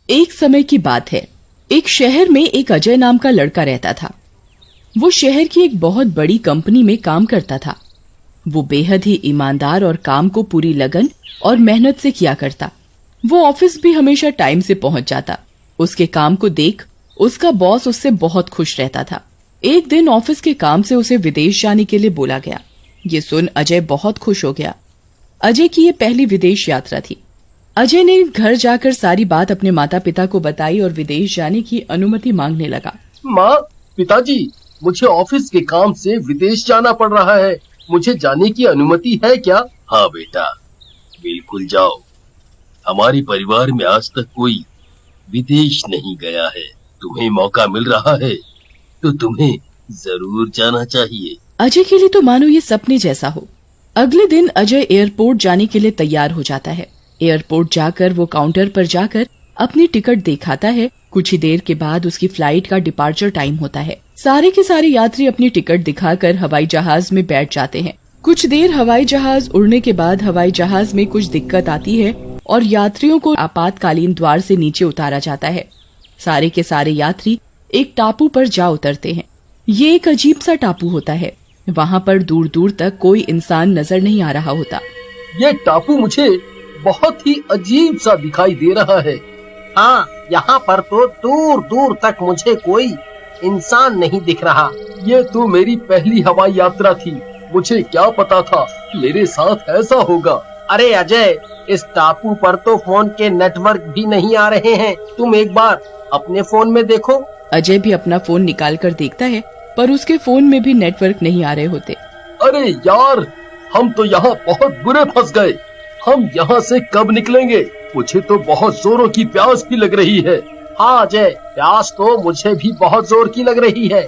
एक समय की बात है। एक शहर में एक अजय नाम का लड़का रहता था। वो शहर की एक बहुत बड़ी कंपनी में काम करता था। वो बेहद ही ईमानदार और काम को पूरी लगन और मेहनत से किया करता। वो ऑफिस भी हमेशा टाइम से पहुंच जाता। उसके काम को देख उसका बॉस उससे बहुत खुश रहता था। एक दिन ऑफिस के काम से उसे विदेश जाने के लिए बोला गया। ये सुन अजय बहुत खुश हो गया। अजय की ये पहली विदेश यात्रा थी। अजय ने घर जाकर सारी बात अपने माता पिता को बताई और विदेश जाने की अनुमति मांगने लगा। माँ, पिताजी, मुझे ऑफिस के काम से विदेश जाना पड़ रहा है। मुझे जाने की अनुमति है क्या? हाँ बेटा, बिल्कुल जाओ। हमारे परिवार में आज तक कोई विदेश नहीं गया है। तुम्हें मौका मिल रहा है तो तुम्हें जरूर जाना चाहिए। अजय के लिए तो मानो ये सपने जैसा हो। अगले दिन अजय एयरपोर्ट जाने के लिए तैयार हो जाता है। एयरपोर्ट जाकर वो काउंटर पर जाकर अपनी टिकट दिखाता है। कुछ ही देर के बाद उसकी फ्लाइट का डिपार्चर टाइम होता है। सारे के सारे यात्री अपनी टिकट दिखाकर हवाई जहाज में बैठ जाते हैं। कुछ देर हवाई जहाज उड़ने के बाद हवाई जहाज में कुछ दिक्कत आती है और यात्रियों को आपातकालीन द्वार से नीचे उतारा जाता है। सारे के सारे यात्री एक टापू पर जा उतरते हैं। ये एक अजीब सा टापू होता है। वहाँ पर दूर दूर तक कोई इंसान नजर नहीं आ रहा होता। ये टापू मुझे बहुत ही अजीब सा दिखाई दे रहा है। हाँ, यहाँ पर तो दूर दूर तक मुझे कोई इंसान नहीं दिख रहा। ये तो मेरी पहली हवाई यात्रा थी। मुझे क्या पता था मेरे साथ ऐसा होगा। अरे अजय, इस टापू पर तो फोन के नेटवर्क भी नहीं आ रहे हैं। तुम एक बार अपने फोन में देखो। अजय भी अपना फोन निकाल कर देखता है, पर उसके फोन में भी नेटवर्क नहीं आ रहे होते। अरे यार, हम तो यहाँ बहुत बुरे फंस गए। हम यहाँ से कब निकलेंगे? मुझे तो बहुत जोरों की प्यास भी लग रही है। हाँ अजय, प्यास तो मुझे भी बहुत जोर की लग रही है।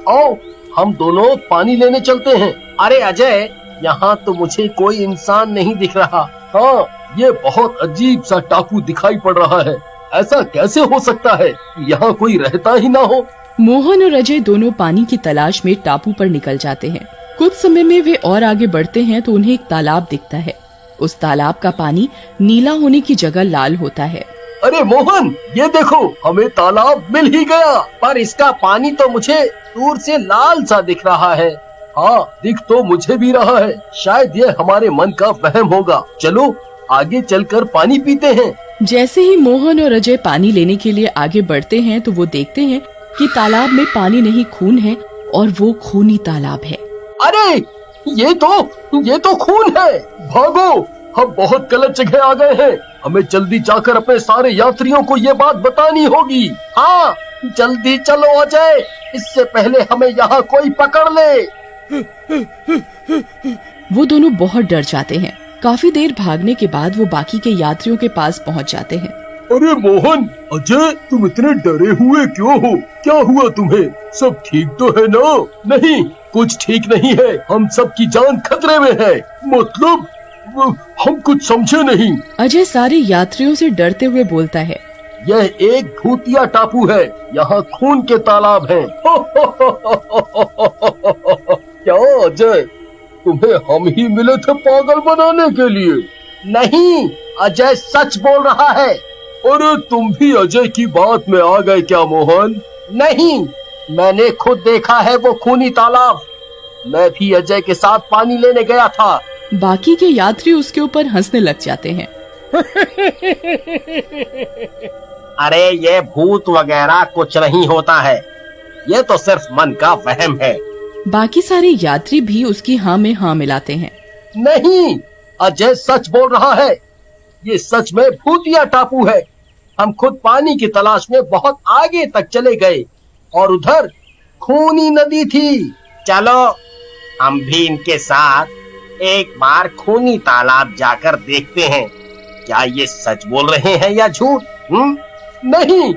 आओ, हम दोनों पानी लेने चलते हैं। अरे अजय, यहाँ तो मुझे कोई इंसान नहीं दिख रहा। हाँ, ये बहुत अजीब सा टापू दिखाई पड़ रहा है। ऐसा कैसे हो सकता है कि यहाँ कोई रहता ही ना हो? मोहन और अजय दोनों पानी की तलाश में टापू पर निकल जाते हैं। कुछ समय में वे और आगे बढ़ते हैं तो उन्हें एक तालाब दिखता है। उस तालाब का पानी नीला होने की जगह लाल होता है। अरे मोहन, ये देखो, हमें तालाब मिल ही गया। पर इसका पानी तो मुझे दूर से लाल सा दिख रहा है। हाँ, दिख तो मुझे भी रहा है। शायद ये हमारे मन का वहम होगा। चलो आगे चलकर पानी पीते हैं। जैसे ही मोहन और अजय पानी लेने के लिए आगे बढ़ते हैं तो वो देखते हैं कि तालाब में पानी नहीं खून है और वो खूनी तालाब है। अरे ये तो खून है। भागो, हम बहुत गलत जगह आ गए हैं। हमें जल्दी जाकर अपने सारे यात्रियों को ये बात बतानी होगी। हाँ, जल्दी चलो अजय, इससे पहले हमें यहाँ कोई पकड़ ले। वो दोनों बहुत डर जाते हैं। काफी देर भागने के बाद वो बाकी के यात्रियों के पास पहुँच जाते हैं। अरे मोहन, अजय, तुम इतने डरे हुए क्यों हो? क्या हुआ तुम्हें? सब ठीक तो है ना? नहीं, कुछ ठीक नहीं है। हम सब की जान खतरे में है। मतलब हम कुछ समझे नहीं। अजय सारे यात्रियों से डरते हुए बोलता है, यह एक भूतिया टापू है। यहाँ खून के तालाब हैं। क्या अजय, तुम्हें हम ही मिले थे पागल बनाने के लिए? नहीं, अजय सच बोल रहा है। अरे तुम भी अजय की बात में आ गए क्या मोहन? नहीं, मैंने खुद देखा है वो खूनी तालाब। मैं भी अजय के साथ पानी लेने गया था। बाकी के यात्री उसके ऊपर हंसने लग जाते हैं। अरे ये भूत वगैरह कुछ नहीं होता है। ये तो सिर्फ मन का वहम है। बाकी सारे यात्री भी उसकी हाँ में हाँ मिलाते हैं। नहीं, अजय सच बोल रहा है। ये सच में भूतिया टापू है। हम खुद पानी की तलाश में बहुत आगे तक चले गए और उधर खूनी नदी थी। चलो हम भी इनके साथ एक बार खूनी तालाब जाकर देखते हैं। क्या ये सच बोल रहे हैं या झूठ? नहीं,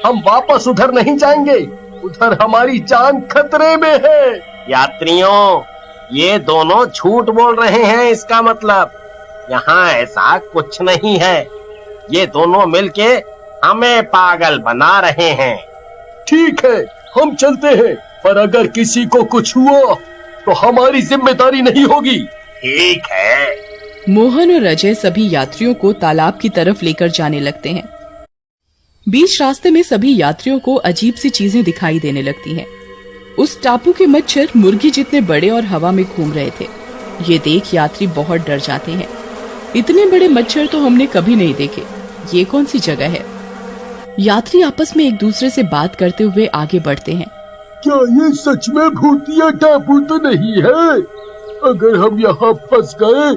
हम वापस उधर नहीं जाएंगे। उधर हमारी जान खतरे में है। यात्रियों, ये दोनों झूठ बोल रहे हैं। इसका मतलब यहाँ ऐसा कुछ नहीं है। ये दोनों मिलके हमें पागल बना रहे हैं। ठीक है, हम चलते हैं, पर अगर किसी को कुछ हुआ तो हमारी जिम्मेदारी नहीं होगी। ठीक है। मोहन और अजय सभी यात्रियों को तालाब की तरफ लेकर जाने लगते हैं। बीच रास्ते में सभी यात्रियों को अजीब सी चीजें दिखाई देने लगती हैं। उस टापू के मच्छर मुर्गी जितने बड़े और हवा में घूम रहे थे। ये देख यात्री बहुत डर जाते हैं। इतने बड़े मच्छर तो हमने कभी नहीं देखे, ये कौन सी जगह है? यात्री आपस में एक दूसरे से बात करते हुए आगे बढ़ते हैं। क्या ये सच में भूतिया टापू तो नहीं है? अगर हम यहाँ फंस गए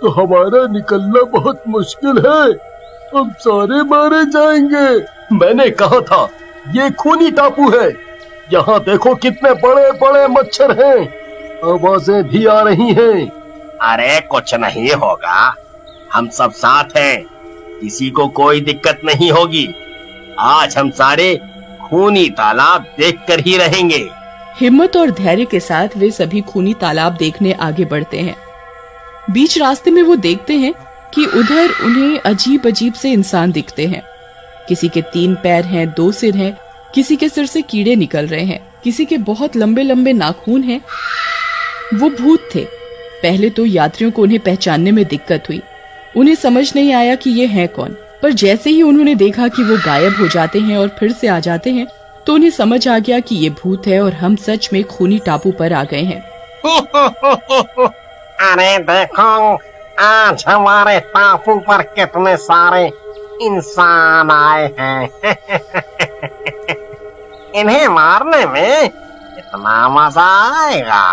तो हमारा निकलना बहुत मुश्किल है। हम सारे मारे जाएंगे। मैंने कहा था ये खूनी टापू है। यहाँ देखो कितने बड़े बड़े मच्छर हैं। आवाजें भी आ रही हैं। अरे कुछ नहीं होगा, हम सब साथ हैं, किसी को कोई दिक्कत नहीं होगी। आज हम सारे खूनी तालाब देखकर ही रहेंगे। हिम्मत और धैर्य के साथ वे सभी खूनी तालाब देखने आगे बढ़ते हैं। बीच रास्ते में वो देखते हैं कि उधर उन्हें अजीब अजीब से इंसान दिखते हैं। किसी के 3 पैर हैं, 2 सिर हैं, किसी के सिर से कीड़े निकल रहे हैं, किसी के बहुत लंबे लंबे नाखून हैं। वो भूत थे। पहले तो यात्रियों को उन्हें पहचानने में दिक्कत हुई। उन्हें समझ नहीं आया कि ये हैं कौन, पर जैसे ही उन्होंने देखा कि वो गायब हो जाते हैं और फिर से आ जाते हैं तो उन्हें समझ आ गया कि ये भूत है और हम सच में खूनी टापू पर आ गए हैं। अरे देखो, आज हमारे टापू पर कितने सारे इंसान आए हैं। इन्हें मारने में इतना मजा आएगा।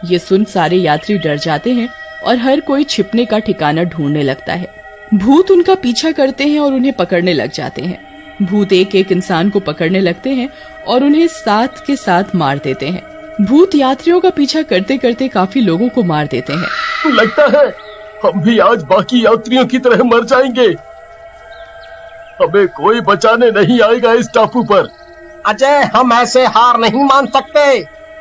ये सुन सारे यात्री डर जाते हैं और हर कोई छिपने का ठिकाना ढूंढने लगता है। भूत उनका पीछा करते हैं और उन्हें पकड़ने लग जाते हैं। भूत एक एक इंसान को पकड़ने लगते हैं और उन्हें साथ के साथ मार देते हैं। भूत यात्रियों का पीछा करते करते काफी लोगों को मार देते हैं। लगता है हम भी आज बाकी यात्रियों की तरह मर जाएंगे। हमें कोई बचाने नहीं आएगा इस टापू पर। अजय, हम ऐसे हार नहीं मान सकते।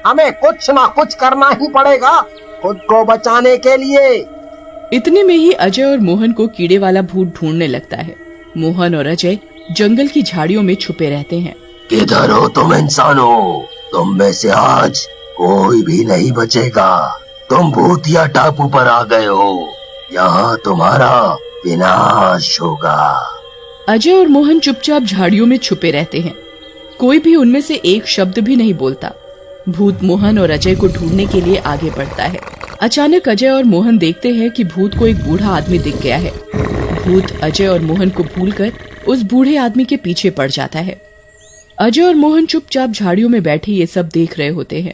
हमें कुछ ना कुछ करना ही पड़ेगा खुद को बचाने के लिए। इतने में ही अजय और मोहन को कीड़े वाला भूत ढूंढने लगता है। मोहन और अजय जंगल की झाड़ियों में छुपे रहते हैं। किधर हो तुम इंसानों? तुम में से आज कोई भी नहीं बचेगा। तुम भूतिया टापू पर आ गए हो, यहाँ तुम्हारा विनाश होगा। अजय और मोहन चुपचाप झाड़ियों में छुपे रहते हैं। कोई भी उनमें से एक शब्द भी नहीं बोलता। भूत मोहन और अजय को ढूंढने के लिए आगे बढ़ता है। अचानक अजय और मोहन देखते हैं कि भूत को एक बूढ़ा आदमी दिख गया है। भूत अजय और मोहन को भूलकर उस बूढ़े आदमी के पीछे पड़ जाता है। अजय और मोहन चुपचाप झाड़ियों में बैठे ये सब देख रहे होते हैं।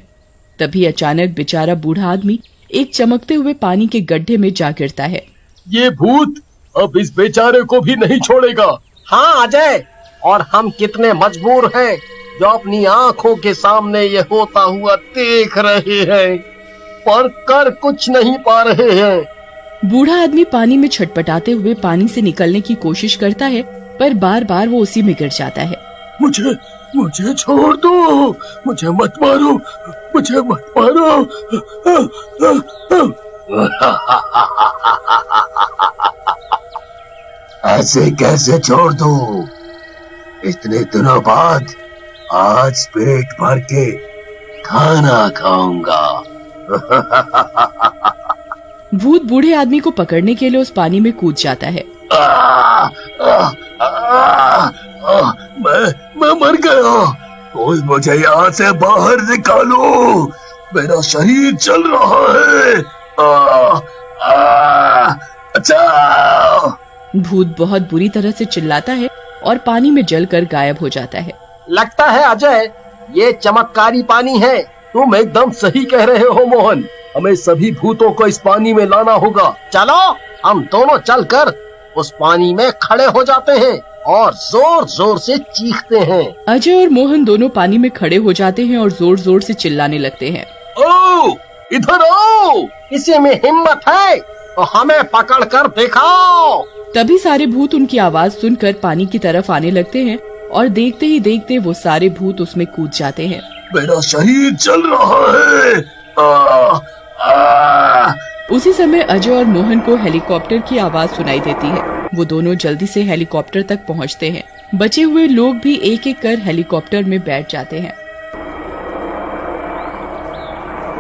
तभी अचानक बेचारा बूढ़ा आदमी एक चमकते हुए पानी के गड्ढे में जा गिरता है। ये भूत अब इस बेचारे को भी नहीं छोड़ेगा। हाँ अजय, और हम कितने मजबूर हैं जो अपनी आंखों के सामने ये होता हुआ देख रहे हैं, पर कर कुछ नहीं पा रहे हैं। बूढ़ा आदमी पानी में छटपटाते हुए पानी से निकलने की कोशिश करता है, पर बार बार वो उसी में गिर जाता है। मुझे छोड़ दो, मुझे मत मारो, मुझे मत मारो। ऐसे कैसे छोड़ दूं? इतने दिनों बाद आज पेट भर के खाना खाऊंगा। भूत बूढ़े आदमी को पकड़ने के लिए उस पानी में कूद जाता है। मैं मर गया। कोई मुझे यहाँ से बाहर निकालो, मेरा शरीर जल रहा है। अच्छा। भूत बहुत बुरी तरह से चिल्लाता है और पानी में जलकर गायब हो जाता है। लगता है अजय ये चमत्कारी पानी है। तुम एकदम सही कह रहे हो मोहन। हमें सभी भूतों को इस पानी में लाना होगा। चलो हम दोनों चलकर उस पानी में खड़े हो जाते हैं और जोर जोर से चीखते हैं। अजय और मोहन दोनों पानी में खड़े हो जाते हैं और जोर जोर से चिल्लाने लगते हैं। ओ, इधर आओ, किसी में हिम्मत है तो हमें पकड़ कर दिखाओ। तभी सारे भूत उनकी आवाज सुनकर पानी की तरफ आने लगते हैं और देखते ही देखते वो सारे भूत उसमें कूद जाते हैं। मेरा शरीर जल रहा है। उसी समय अजय और मोहन को हेलीकॉप्टर की आवाज सुनाई देती है। वो दोनों जल्दी से हेलीकॉप्टर तक पहुंचते हैं। बचे हुए लोग भी एक एक कर हेलीकॉप्टर में बैठ जाते हैं।